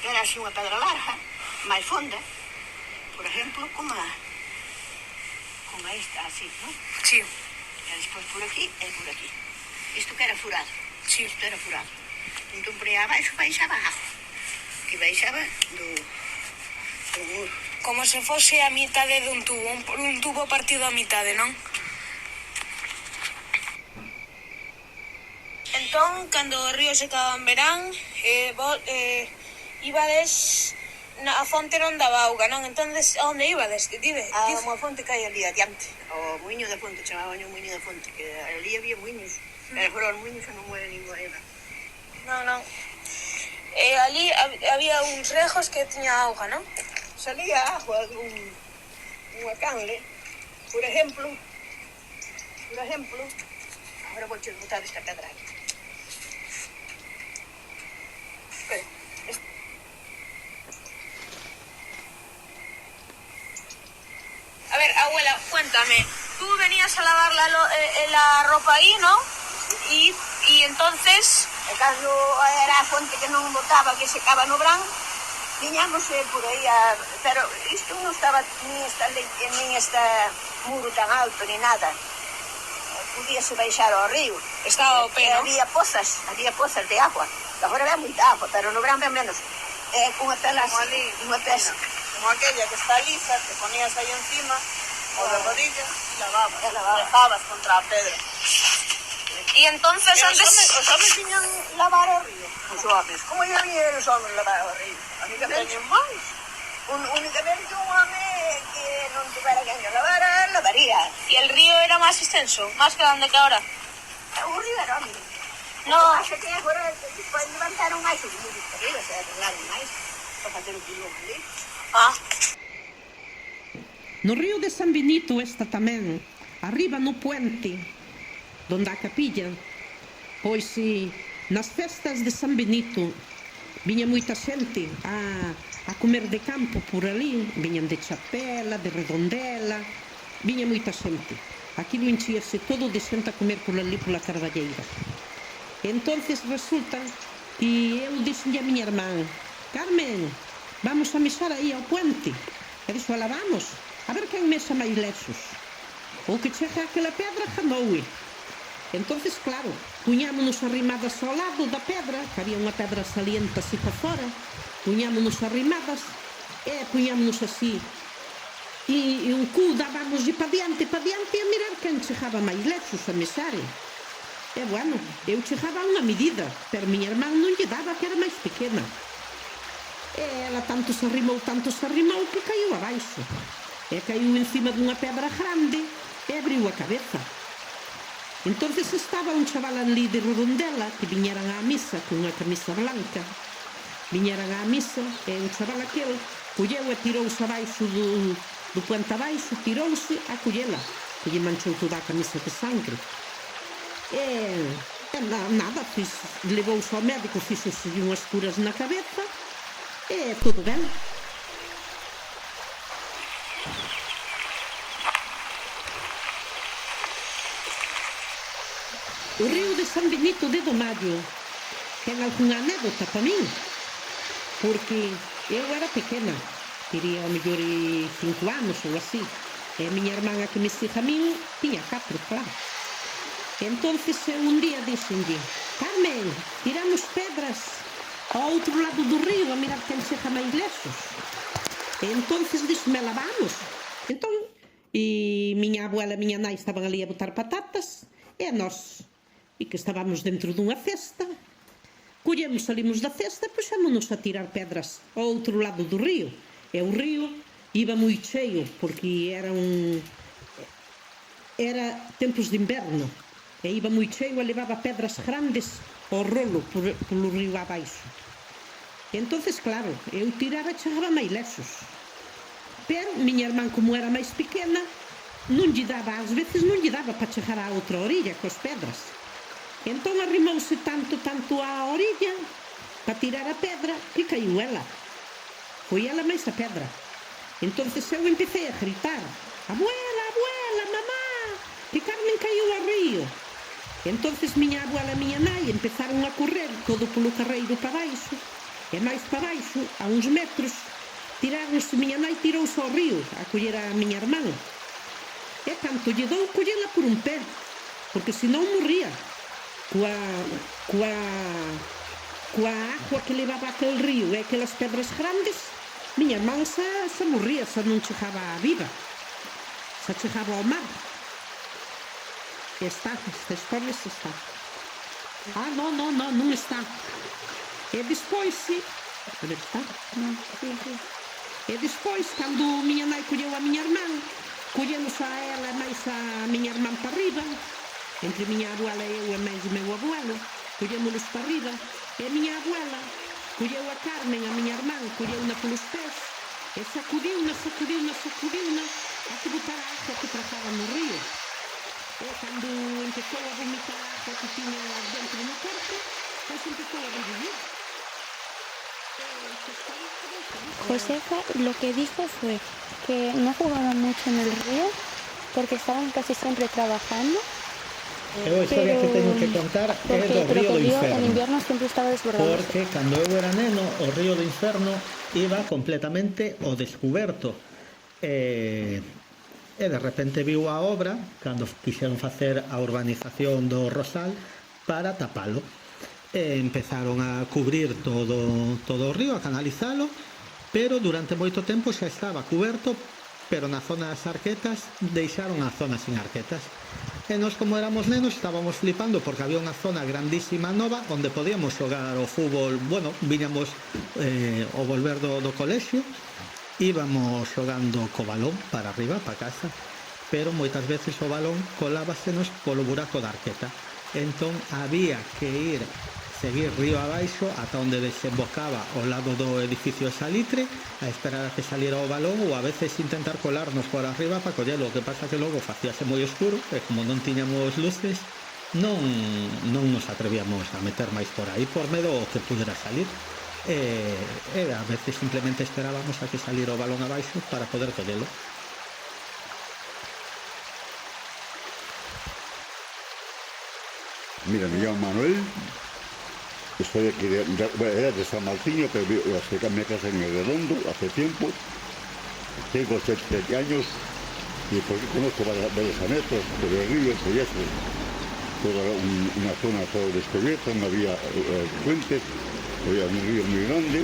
era así unha pedra larga, máis fonda, por exemplo, como esta, así, non? Sí. E despois por aquí e por aquí. Isto que era furado. Sí. Isto era furado. Entón por aí abaixo baixaba agua, que baixaba do muro. Como se fose a mitade dun tubo, un tubo partido a mitade, non? Entón, cando o río secaba en verán, ibades a fonte non daba auga, non? Entón, a onde ibades? Unha fonte que hai ali adiante. O muiño da fonte, chamaban o muiño da fonte, que ali había muiños. Pero agora os muiños xa non mueve ningún aí. Non. Ali había uns regos que tiña auga, non? Salía agua dunha canle, por exemplo, agora vou che botar esta pedra aí. A ver, abuela, cuéntame, tú venías a lavar la ropa ahí, ¿no? Y entonces... E cando era a fonte que non botaba, que secaba no verán, viñamos por aí pero isto non estaba nin este muro tan alto, ni nada. Podíase baixar ao río. Estaba ao pé, non? Había pozas de agua. Agora ven moita agua, pero no verán ven menos. Unha pela así, unha pesa. Como aquella que está lisa, te ponías aí encima, o de rodillas, y lavabas. Dejabas contra a pedra. Y entonces antes... Os homes viñan lavar o río. Os homes. Como ia vir os homes lavar o río? Únicamente máis. Únicamente un home que non tivera quen que lavara, lavaría. ¿Y el río era más extenso, más grande que ahora? O río era home. No. Acho que agora levantaron máis o río para arriba, se arreglaron máis para facer o quilombo ali. No río de San Benito esta tamén, arriba no puente, donde a capilla, pois nas festas de San Benito viña moita xente a comer de campo por ali, viñan de Chapela, de Redondela, viña moita xente. Aquilo enchíase todo de xente a comer por ali pola Carballeira. Entonces resulta que eu dixenlle a miña irmán: Carmen, vamos a mesar aí ao puente. E dixo, ala vamos, a ver quen mesa máis lexos. O que chega aquela pedra janoue. Entonces, claro, puñámonos arrimadas ao lado da pedra, que había unha pedra saliente así para fora, puñámonos arrimadas e puñámonos así. E un cu dábamos para diante e a mirar quen chegaba máis lexos a mesare. E bueno, eu chegaba a unha medida, pero miña irmán non lle daba, que era máis pequena. E ela tanto se arrimou, que caiu abaixo. E caiu encima dunha pedra grande e abriu a cabeza. Entonces estaba un chaval ali de Redondela que viñeran á misa con unha camisa blanca. Viñeran á misa e o chaval aquel colleu e tirouse abaixo do puente abaixo, tirouse a collela, que lle manchou toda a camisa de sangre. E nada, levouse ao médico, fixose unhas curas na cabeza e todo ben. O río de San Benito de Domallo ten algunha anécdota para min, porque eu era pequena, diría ao mellor 5 anos ou así, e a miña irmán a que me siga a min tiña 4, claro. Entonces un día dixenlle: Carmen, tiramos pedras ao outro lado do río a mirar quen chega máis lexos. E entonces dixeme: la vamos. Entón, e miña abuela e miña nai estaban ali a botar patatas, e nós, e que estábamos dentro dunha cesta, salimos da cesta e puxémonos a tirar pedras ao outro lado do río. E o río iba moi cheio, porque era tempos de inverno, e iba moi cheio e levaba pedras grandes ao rolo polo río abaixo. E entonces, claro, eu tiraba e chegaba máis lexos. Pero miña irmán, como era máis pequena, ás veces non lle daba para chegar á outra orilla coas pedras. Entón arrimouse tanto á orilla para tirar a pedra que caiu ela. Foi ela máis a pedra. Entonces eu empecé a gritar: abuela, abuela, mamá, que Carmen caiu ao río. Entonces miña abuela e miña nai empezaron a correr todo polo carreiro para baixo E máis para baixo, a uns metros, miña nai tirouse ao río a coller a miña irmán. E canto lle dou collela por un pé, porque senón morría. Coa agua que levaba aquel río e aquelas pedras grandes, miña irmán se morría, se non chegaba viva, se chegaba ao mar. Esta historia se está. Non está. E despois, E despois, cando miña nai colleu a miña irmán, collemos a ela máis a miña irmán para arriba, entre miña abuela e eu e máis o meu abuelo, collémolos para arriba, e a miña abuela colleu a Carmen, a miña irmán, colleuna polos pés, e sacudiuna, a que botar a agua que trazaba no río. E cando empezou a vomitar a agua que tiña dentro no corpo, pois empezou a revivir. Josefa lo que dijo fue que no jugaban mucho en el río porque estaban casi siempre trabajando. Eu a historia que teño que contar é do río do Inferno. En invierno siempre estaba desbordado. Porque cando eu era neno, o río do Inferno iba completamente ao descuberto. E de repente viu a obra, cando quixeron facer a urbanización do Rosal, para tapalo. E empezaron a cubrir todo o río, a canalizalo, pero durante moito tempo xa estaba cuberto, pero na zona das arquetas deixaron a zona sin arquetas. E nós, como éramos nenos, estábamos flipando porque había unha zona grandísima nova onde podíamos xogar o fútbol. Bueno, viñamos ao volver do colexio, íbamos xogando co balón para arriba, para casa, pero moitas veces o balón colábasenos polo buraco da arqueta. Entón había que seguir río abaixo ata onde desembocaba ao lado do edificio de Salitre, a esperar a que saliera o balón, ou a veces intentar colarnos por arriba para collelo. O que pasa que logo facíase moi oscuro e como non tiñamos luces, non nos atrevíamos a meter máis por aí por medo o que pudera salir. E a veces simplemente esperábamos a que saliera o balón abaixo para poder collelo. Mira, me llamo Manuel, estoy aquí, era de San Martiño, pero acerqué a mi casa en el Redondo hace tiempo, tengo 77 años y porque conozco varias anécdotas de ríos y eso, toda una zona toda descubierta, no había puentes, había un río muy grande.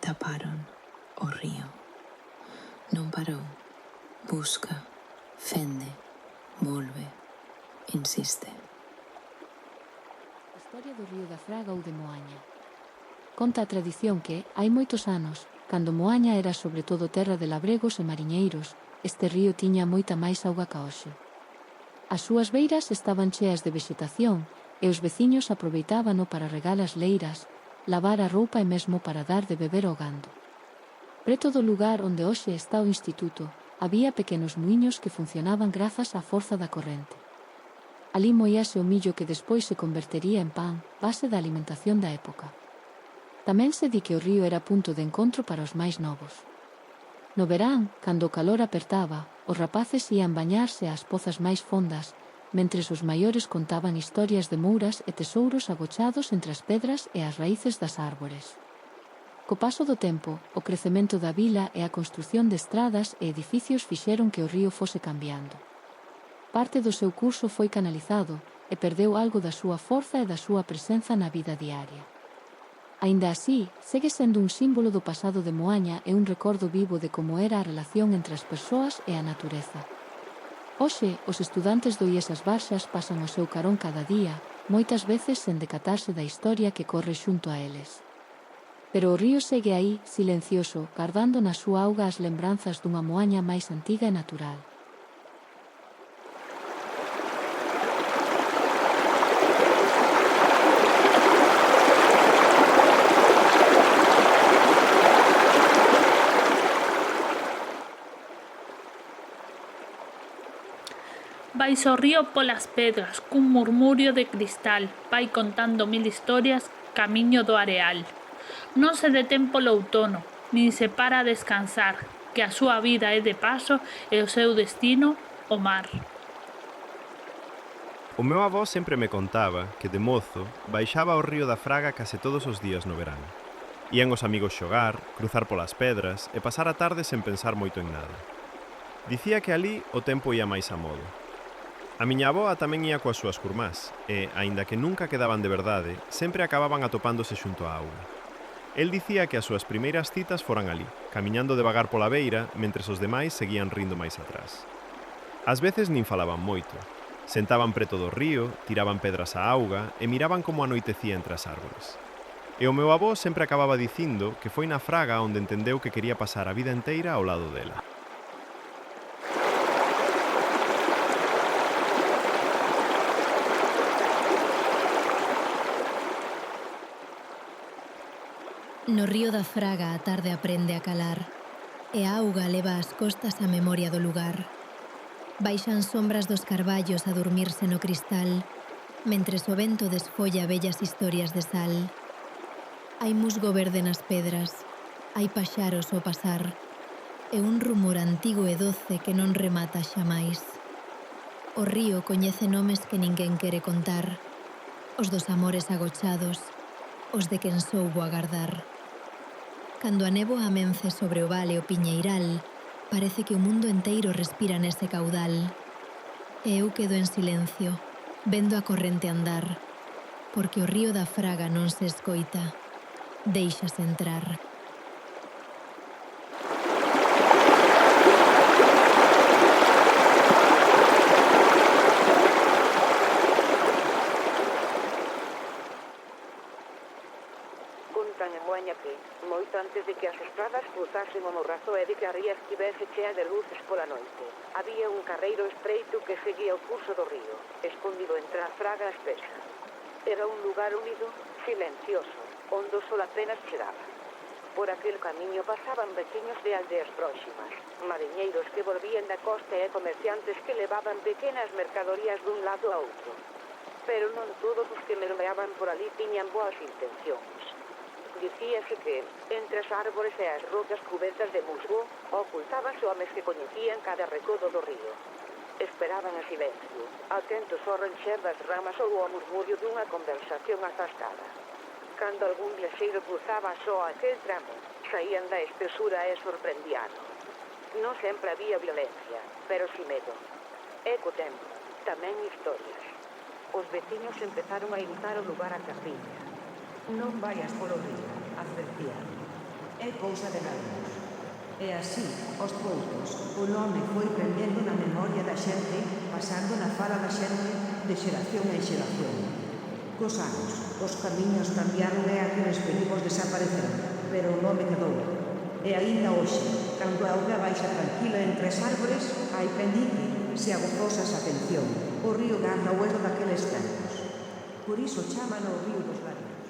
Taparon o río. Non parou. Busca, fende, volve, insiste. Historia do río da Fraga ou de Moaña. Conta a tradición que, hai moitos anos, cando Moaña era sobre todo terra de labregos e mariñeiros, este río tiña moita máis auga ca hoxe. As súas beiras estaban cheas de vexetación e os veciños aproveitábano para regar as leiras, lavar a roupa e mesmo para dar de beber ao gando. Preto do lugar onde hoxe está o instituto, había pequenos muiños que funcionaban grazas á forza da corrente. Alí moíase o millo que despois se convertería en pan, base da alimentación da época. Tamén se di que o río era punto de encontro para os máis novos. No verán, cando o calor apertaba, os rapaces ían bañarse ás pozas máis fondas, mentres os maiores contaban historias de mouras e tesouros agochados entre as pedras e as raíces das árbores. Co paso do tempo, o crecemento da vila e a construción de estradas e edificios fixeron que o río fose cambiando. Parte do seu curso foi canalizado e perdeu algo da súa forza e da súa presenza na vida diaria. Aínda así, segue sendo un símbolo do pasado de Moaña e un recordo vivo de como era a relación entre as persoas e a natureza. Hoxe, os estudantes do IES As Barxas pasan o seu carón cada día, moitas veces sen decatarse da historia que corre xunto a eles. Pero o río segue aí, silencioso, guardando na súa auga as lembranzas dunha Moaña máis antiga e natural. baixo o río polas pedras, cun murmurio de cristal, vai contando 1000 historias camiño do areal. Non se detén polo outono, nin se para a descansar, que a súa vida é de paso e o seu destino, o mar. O meu avó sempre me contaba que de mozo baixaba ao río da Fraga case todos os días no verán. Ían os amigos xogar, cruzar polas pedras e pasar a tarde sen pensar moito en nada. Dicía que alí o tempo ia máis a modo. A miña avoa tamén ia coas súas curmás e, aínda que nunca quedaban de verdade, sempre acababan atopándose xunto á auga. El dicía que as súas primeiras citas foran alí, camiñando devagar pola beira, mentres os demais seguían rindo máis atrás. Ás veces nin falaban moito. Sentaban preto do río, tiraban pedras á auga e miraban como anoitecía entre as árbores. E o meu avó sempre acababa dicindo que foi na Fraga onde entendeu que quería pasar a vida enteira ao lado dela. No río da Fraga a tarde aprende a calar e a auga leva ás costas a memoria do lugar. Baixan sombras dos carballos a dormirse no cristal, mentres o vento desfolla bellas historias de sal. Hai musgo verde nas pedras, hai paxaros ao pasar, e un rumor antigo e doce que non remata xamais. O río coñece nomes que ninguén quere contar, os dos amores agochados, os de quen soubo agardar. Cando a néboa amence sobre o vale o piñeiral, parece que o mundo enteiro respira nese caudal. E eu quedo en silencio, vendo a corrente andar, porque o río da Fraga non se escoita, déixase entrar. Contan en Moaña que, moito antes de que as estradas cruzasen o morrazo e de que a ría estivese chea de luces pola noite, había un carreiro estreito que seguía o curso do río, escondido entre a fraga espesa. Era un lugar unido, silencioso, onde o sol apenas chegaba. Por aquel camiño pasaban veciños de aldeas próximas, mariñeiros que volvían da costa e comerciantes que levaban pequenas mercadorías dun lado a outro. Pero non todos os que mermeaban por ali tiñan boas intencións. Dicíase que, entre as árbores e as rocas cubertas de musgo, ocultábanse homes que coñecían cada recodo do río. Esperaban a silencio, atentos ao ranxer das ramas ou ao murmurio dunha conversación afastada. Cando algún viaxeiro cruzaba só aquel tramo, saían da espesura e sorprendíano. Non sempre había violencia, pero si medo. E co tempo, tamén historias. Os veciños empezaron a invitar o lugar a carriña. Non vayas polo río, advertían. É cousa de galgos. E así, aos poucos, o nome foi prendendo na memoria da xente, pasando na fala da xente de xeración en xeración. Cos anos, os camiños cambiaron e aqueles perigos desapareceron, pero o nome quedou. E aínda hoxe, cando a auga baixa tranquila entre as árbores, hai pendique, se agozosas atención, o río garda o erro daqueles tempos. Por iso chaman o río dos Larín.